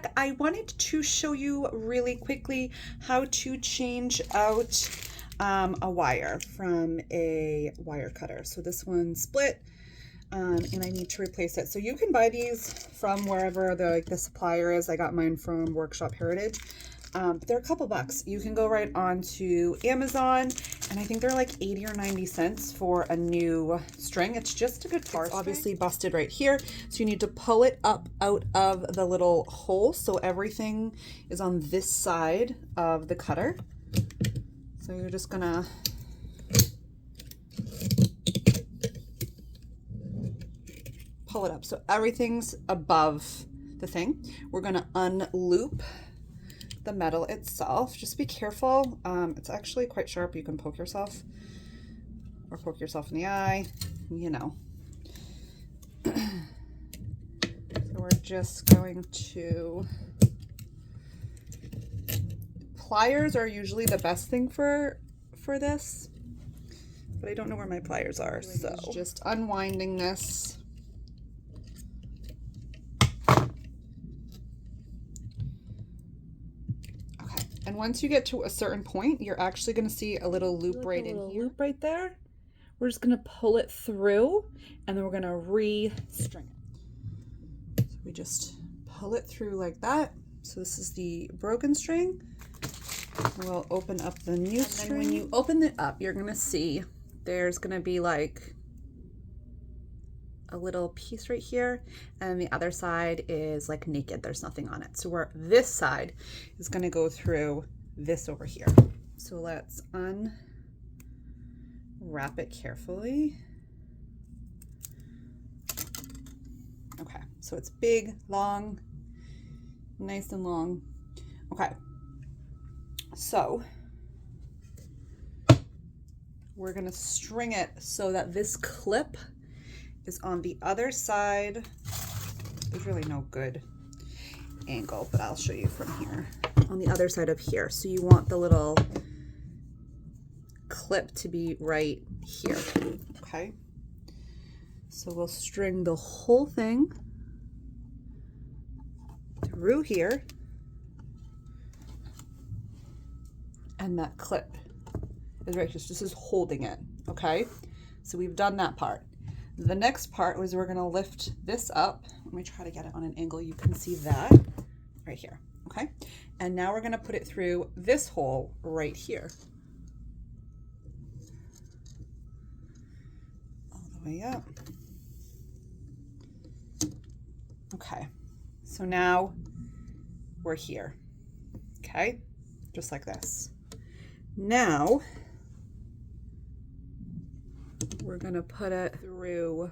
back. I wanted to show you really quickly how to change out a wire from a wire cutter. So this one's split and I need to replace it. So you can buy these from wherever the supplier is. I got mine from Workshop Heritage. But they're a couple bucks. You can go right onto Amazon, and I think they're like 80 or 90 cents for a new string. It's just a good bar. It's obviously busted right here, so you need to pull it up out of the little hole so everything is on this side of the cutter. So you're just gonna pull it up so everything's above the thing. We're gonna unloop the metal itself. Just be careful. It's actually quite sharp. You can poke yourself or poke yourself in the eye, you know. So we're just going to, pliers are usually the best thing for this, but I don't know where my pliers are. So just unwinding this. And once you get to a certain point, you're actually going to see a little loop right in here. Loop right there. We're just going to pull it through, and then we're going to re-string it. So we just pull it through like that. So this is the broken string. We'll open up the new string. And when you open it up, you're going to see there's going to be like a little piece right here, and the other side is like naked. There's nothing on it. So this side is going to go through this over here. So let's unwrap it carefully. Okay, so it's big, long, nice and long. Okay, so we're going to string it so that this clip is on the other side. There's really no good angle, but I'll show you from here. On the other side of here. So you want the little clip to be right here, okay? So we'll string the whole thing through here, and that clip is right here. So this is holding it, okay? So we've done that part. The next part was we're going to lift this up. Let me try to get it on an angle. You can see that right here. Okay. And now we're going to put it through this hole right here. All the way up. Okay. So now we're here. Okay. Just like this. Now we're going to put it through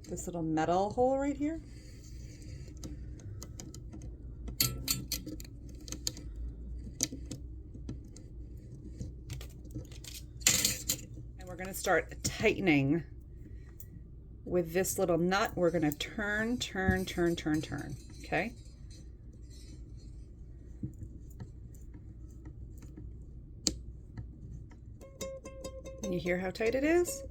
this little metal hole right here. And we're going to start tightening with this little nut. We're going to turn, okay? You hear how tight it is?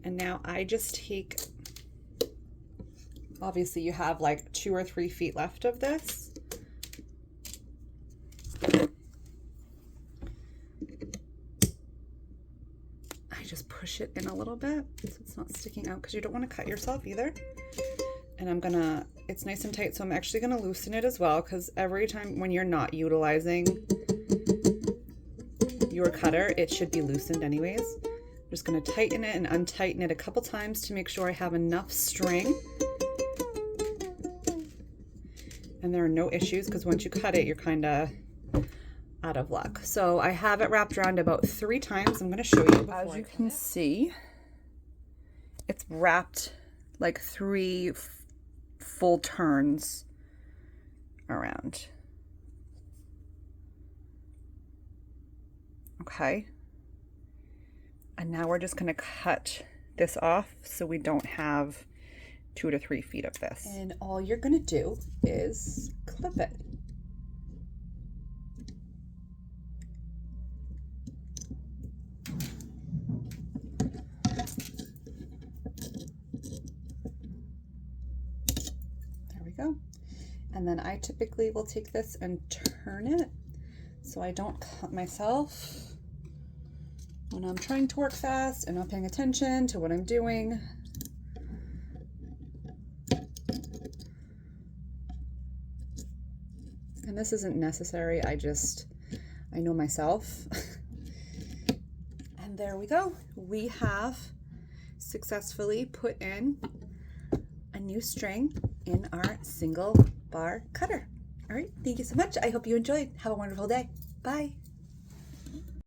And now I just take, obviously you have like 2 or 3 feet left of this. I just push it in a little bit so it's not sticking out, because you don't want to cut yourself either. And it's nice and tight, so I'm actually gonna loosen it as well, because every time when you're not utilizing your cutter, it should be loosened anyways. I'm just going to tighten it and untighten it a couple times to make sure I have enough string. And there are no issues, because once you cut it, you're kind of out of luck. So I have it wrapped around about 3 times. I'm going to show you. As you can see, it's wrapped like 3 full turns around. Okay, and now we're just going to cut this off so we don't have 2 to 3 feet of this. And all you're going to do is clip it. we go. And then I typically will take this and turn it so I don't cut myself when I'm trying to work fast and not paying attention to what I'm doing. And this isn't necessary, I know myself. And there we go. We have successfully put in a new string in our single bar cutter. All right, thank you so much. I hope you enjoyed. Have a wonderful day. Bye.